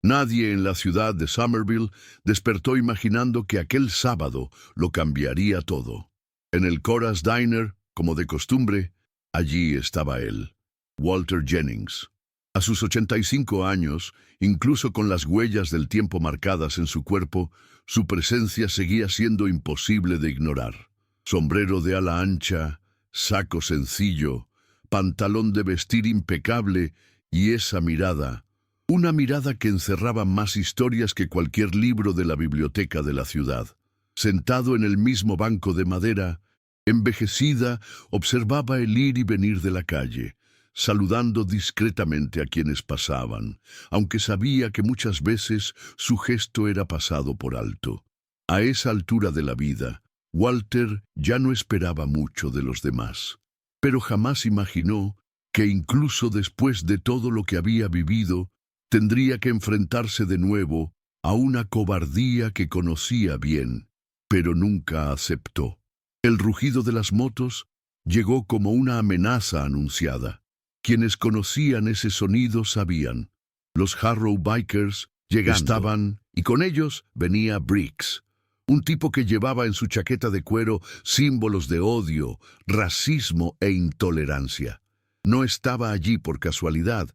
Nadie en la ciudad de Somerville despertó imaginando que aquel sábado lo cambiaría todo. En el Cora's Diner, como de costumbre, allí estaba él, Walter Jennings. A sus 85 años, incluso con las huellas del tiempo marcadas en su cuerpo, su presencia seguía siendo imposible de ignorar. Sombrero de ala ancha, saco sencillo, pantalón de vestir impecable y esa mirada, una mirada que encerraba más historias que cualquier libro de la biblioteca de la ciudad. Sentado en el mismo banco de madera, envejecida, observaba el ir y venir de la calle, saludando discretamente a quienes pasaban, aunque sabía que muchas veces su gesto era pasado por alto. A esa altura de la vida, Walter ya no esperaba mucho de los demás, pero jamás imaginó que incluso después de todo lo que había vivido, tendría que enfrentarse de nuevo a una cobardía que conocía bien, pero nunca aceptó. El rugido de las motos llegó como una amenaza anunciada. Quienes conocían ese sonido sabían. Los Harrow Bikers estaban, y con ellos venía Briggs, un tipo que llevaba en su chaqueta de cuero símbolos de odio, racismo e intolerancia. No estaba allí por casualidad.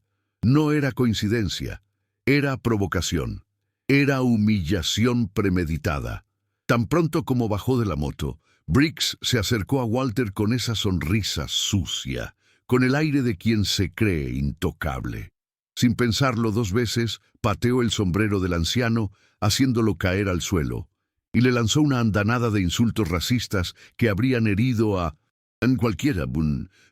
No era coincidencia, era provocación, era humillación premeditada. Tan pronto como bajó de la moto, Briggs se acercó a Walter con esa sonrisa sucia, con el aire de quien se cree intocable. Sin pensarlo 2 veces, pateó el sombrero del anciano, haciéndolo caer al suelo, y le lanzó una andanada de insultos racistas que habrían herido a cualquiera,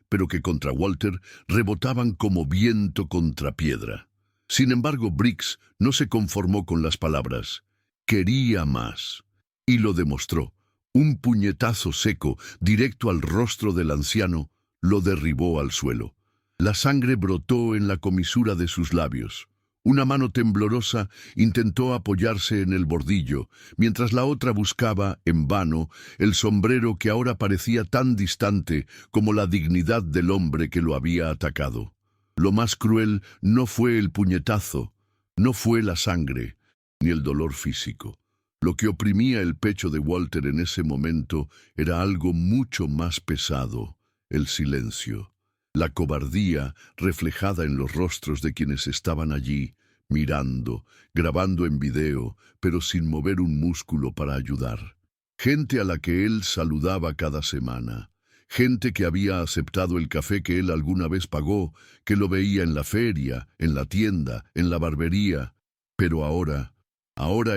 pero que contra Walter rebotaban como viento contra piedra. Sin embargo, Briggs no se conformó con las palabras. Quería más. Y lo demostró. Un puñetazo seco, directo al rostro del anciano, lo derribó al suelo. La sangre brotó en la comisura de sus labios. Una mano temblorosa intentó apoyarse en el bordillo, mientras la otra buscaba, en vano, el sombrero que ahora parecía tan distante como la dignidad del hombre que lo había atacado. Lo más cruel no fue el puñetazo, no fue la sangre, ni el dolor físico. Lo que oprimía el pecho de Walter en ese momento era algo mucho más pesado, el silencio. La cobardía reflejada en los rostros de quienes estaban allí, mirando, grabando en video, pero sin mover un músculo para ayudar. Gente a la que él saludaba cada semana. Gente que había aceptado el café que él alguna vez pagó, que lo veía en la feria, en la tienda, en la barbería. Pero ahora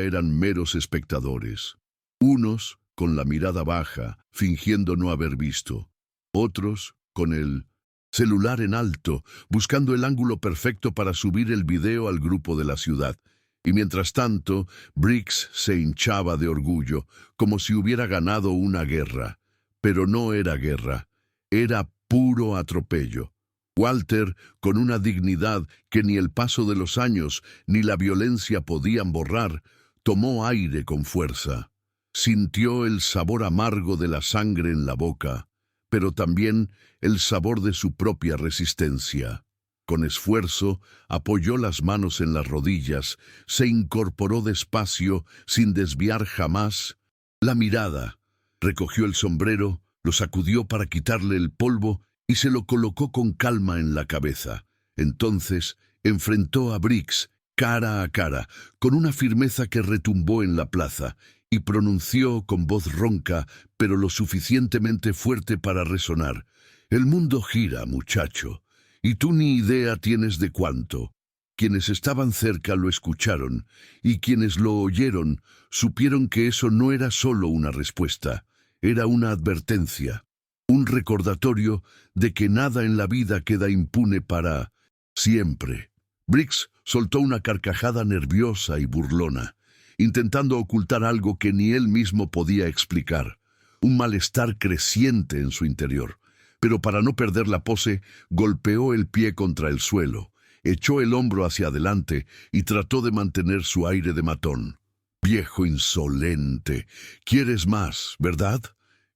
eran meros espectadores. Unos con la mirada baja, fingiendo no haber visto. Otros con el celular en alto, buscando el ángulo perfecto para subir el video al grupo de la ciudad. Y mientras tanto, Briggs se hinchaba de orgullo, como si hubiera ganado una guerra. Pero no era guerra, era puro atropello. Walter, con una dignidad que ni el paso de los años ni la violencia podían borrar, tomó aire con fuerza. Sintió el sabor amargo de la sangre en la boca, pero también el sabor de su propia resistencia. Con esfuerzo, apoyó las manos en las rodillas, se incorporó despacio, sin desviar jamás la mirada. Recogió el sombrero, lo sacudió para quitarle el polvo y se lo colocó con calma en la cabeza. Entonces enfrentó a Briggs cara a cara, con una firmeza que retumbó en la plaza, y pronunció con voz ronca, pero lo suficientemente fuerte para resonar. El mundo gira, muchacho, y tú ni idea tienes de cuánto. Quienes estaban cerca lo escucharon, y quienes lo oyeron supieron que eso no era solo una respuesta, era una advertencia, un recordatorio de que nada en la vida queda impune para siempre. Briggs soltó una carcajada nerviosa y burlona, intentando ocultar algo que ni él mismo podía explicar, un malestar creciente en su interior. Pero para no perder la pose, golpeó el pie contra el suelo, echó el hombro hacia adelante y trató de mantener su aire de matón. «Viejo insolente, ¿quieres más, verdad?»,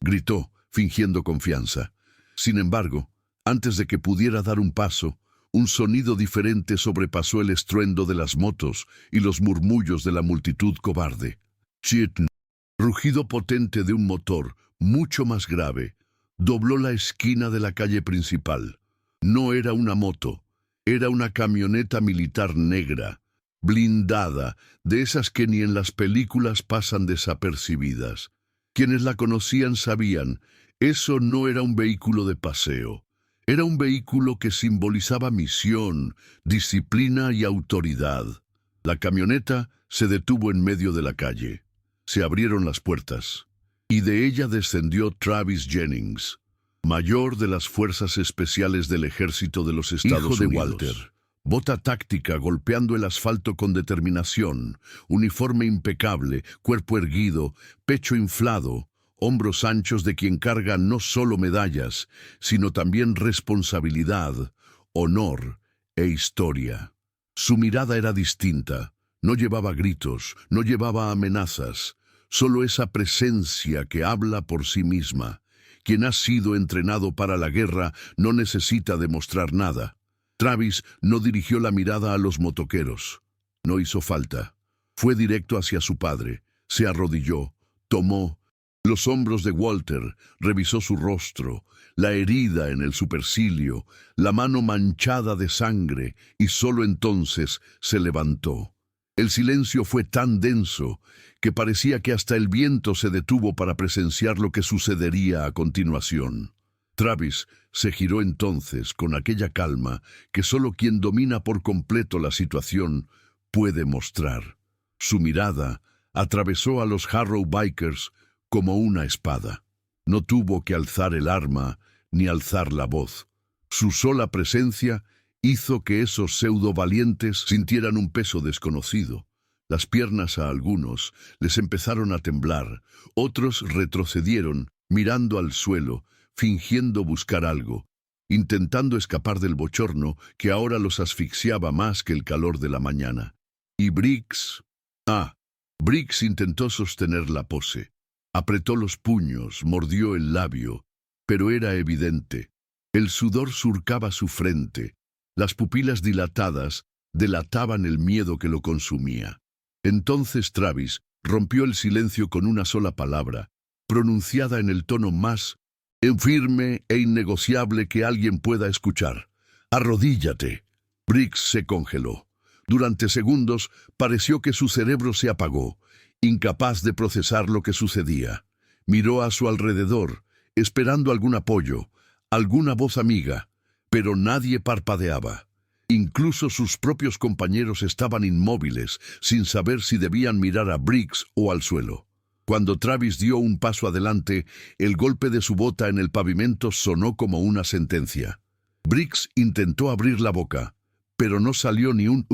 gritó, fingiendo confianza. Sin embargo, antes de que pudiera dar un paso, Un sonido diferente sobrepasó el estruendo de las motos y los murmullos de la multitud cobarde. Chit, rugido potente de un motor, mucho más grave, dobló la esquina de la calle principal. No era una moto, era una camioneta militar negra, blindada, de esas que ni en las películas pasan desapercibidas. Quienes la conocían sabían, eso no era un vehículo de paseo. Era un vehículo que simbolizaba misión, disciplina y autoridad. La camioneta se detuvo en medio de la calle. Se abrieron las puertas, y de ella descendió Travis Jennings, mayor de las Fuerzas Especiales del Ejército de los Estados Unidos. Hijo de Walter, bota táctica golpeando el asfalto con determinación, uniforme impecable, cuerpo erguido, pecho inflado, hombros anchos de quien carga no solo medallas, sino también responsabilidad, honor e historia. Su mirada era distinta, no llevaba gritos, no llevaba amenazas, solo esa presencia que habla por sí misma. Quien ha sido entrenado para la guerra no necesita demostrar nada. Travis no dirigió la mirada a los motoqueros. No hizo falta. Fue directo hacia su padre, se arrodilló, tomó los hombros de Walter, revisó su rostro, la herida en el supercilio, la mano manchada de sangre, y solo entonces se levantó. El silencio fue tan denso que parecía que hasta el viento se detuvo para presenciar lo que sucedería a continuación. Travis se giró entonces con aquella calma que solo quien domina por completo la situación puede mostrar. Su mirada atravesó a los Harrow Bikers como una espada. No tuvo que alzar el arma ni alzar la voz. Su sola presencia hizo que esos pseudo-valientes sintieran un peso desconocido. Las piernas a algunos les empezaron a temblar, otros retrocedieron, mirando al suelo, fingiendo buscar algo, intentando escapar del bochorno que ahora los asfixiaba más que el calor de la mañana. Y Briggs intentó sostener la pose. Apretó los puños, mordió el labio, pero era evidente. El sudor surcaba su frente. Las pupilas dilatadas delataban el miedo que lo consumía. Entonces Travis rompió el silencio con una sola palabra, pronunciada en el tono más firme e innegociable que alguien pueda escuchar. «Arrodíllate». Briggs se congeló. Durante segundos pareció que su cerebro se apagó, incapaz de procesar lo que sucedía. Miró a su alrededor, esperando algún apoyo, alguna voz amiga, pero nadie parpadeaba. Incluso sus propios compañeros estaban inmóviles, sin saber si debían mirar a Briggs o al suelo. Cuando Travis dio un paso adelante, el golpe de su bota en el pavimento sonó como una sentencia. Briggs intentó abrir la boca, pero no salió ni un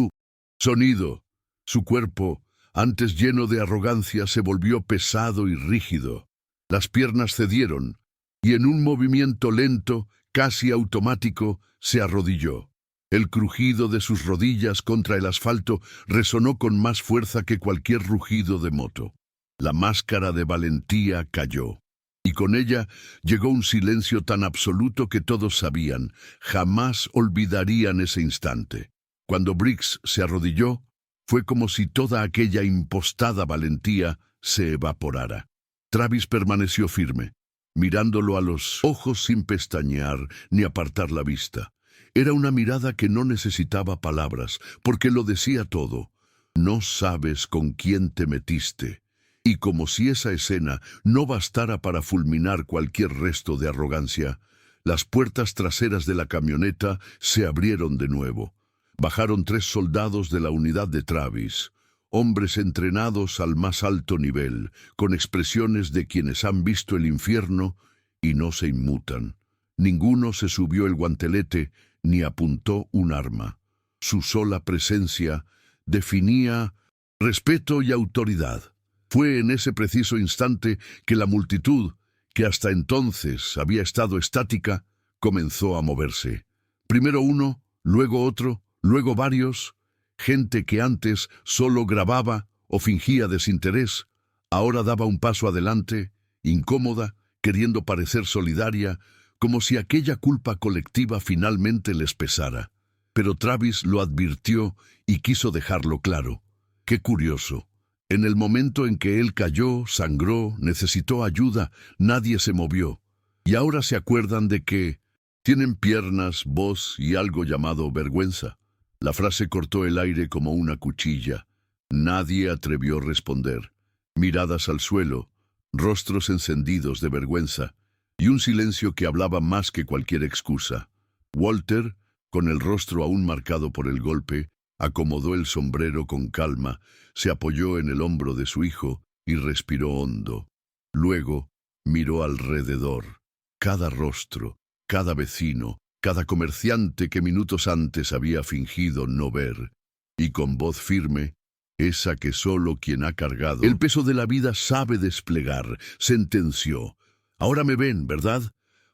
sonido. Su cuerpo, antes lleno de arrogancia, se volvió pesado y rígido. Las piernas cedieron, y en un movimiento lento, casi automático, se arrodilló. El crujido de sus rodillas contra el asfalto resonó con más fuerza que cualquier rugido de moto. La máscara de valentía cayó, y con ella llegó un silencio tan absoluto que todos sabían, jamás olvidarían ese instante. Cuando Briggs se arrodilló, fue como si toda aquella impostada valentía se evaporara. Travis permaneció firme, mirándolo a los ojos sin pestañear ni apartar la vista. Era una mirada que no necesitaba palabras, porque lo decía todo. No sabes con quién te metiste. Y como si esa escena no bastara para fulminar cualquier resto de arrogancia, las puertas traseras de la camioneta se abrieron de nuevo. Bajaron 3 soldados de la unidad de Travis, hombres entrenados al más alto nivel, con expresiones de quienes han visto el infierno y no se inmutan. Ninguno se subió el guantelete ni apuntó un arma. Su sola presencia definía respeto y autoridad. Fue en ese preciso instante que la multitud, que hasta entonces había estado estática, comenzó a moverse. Primero uno, luego otro, luego varios. Gente que antes solo grababa o fingía desinterés, ahora daba un paso adelante, incómoda, queriendo parecer solidaria, como si aquella culpa colectiva finalmente les pesara. pero Travis lo advirtió y quiso dejarlo claro. Qué curioso. En el momento en que él cayó, sangró, necesitó ayuda, nadie se movió. Y ahora se acuerdan de que tienen piernas, voz y algo llamado vergüenza. La frase cortó el aire como una cuchilla. Nadie atrevió a responder. Miradas al suelo, rostros encendidos de vergüenza, y un silencio que hablaba más que cualquier excusa. Walter, con el rostro aún marcado por el golpe, acomodó el sombrero con calma, se apoyó en el hombro de su hijo y respiró hondo. Luego miró alrededor. Cada rostro, cada vecino, cada comerciante que minutos antes había fingido no ver, y con voz firme, esa que solo quien ha cargado el peso de la vida sabe desplegar, sentenció. Ahora me ven, ¿verdad?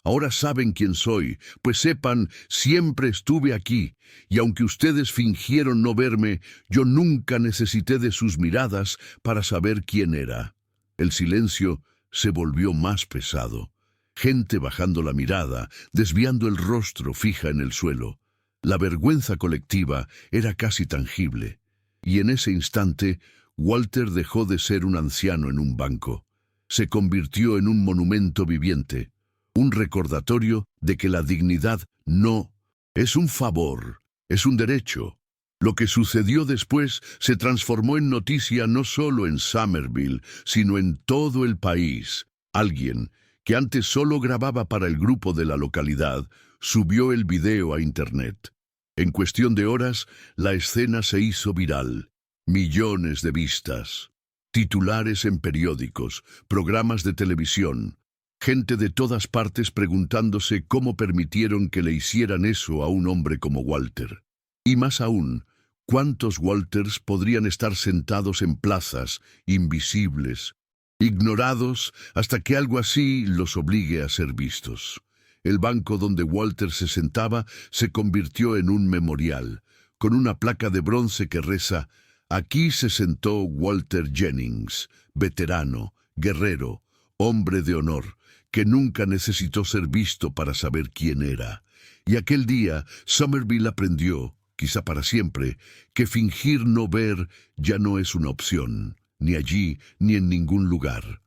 Ahora saben quién soy, pues sepan, siempre estuve aquí, y aunque ustedes fingieron no verme, yo nunca necesité de sus miradas para saber quién era. El silencio se volvió más pesado. Gente bajando la mirada, desviando el rostro fija en el suelo. La vergüenza colectiva era casi tangible. Y en ese instante, Walter dejó de ser un anciano en un banco. Se convirtió en un monumento viviente, un recordatorio de que la dignidad no es un favor, es un derecho. Lo que sucedió después se transformó en noticia no solo en Summerville, sino en todo el país. Alguien, que antes solo grababa para el grupo de la localidad, subió el video a internet. En cuestión de horas, la escena se hizo viral. Millones de vistas, titulares en periódicos, programas de televisión, gente de todas partes preguntándose cómo permitieron que le hicieran eso a un hombre como Walter. Y más aún, ¿cuántos Walters podrían estar sentados en plazas, invisibles, ignorados, hasta que algo así los obligue a ser vistos? El banco donde Walter se sentaba se convirtió en un memorial, con una placa de bronce que reza: aquí se sentó Walter Jennings, veterano, guerrero, hombre de honor, que nunca necesitó ser visto para saber quién era. Y aquel día, Summerville aprendió, quizá para siempre, que fingir no ver ya no es una opción, ni allí ni en ningún lugar.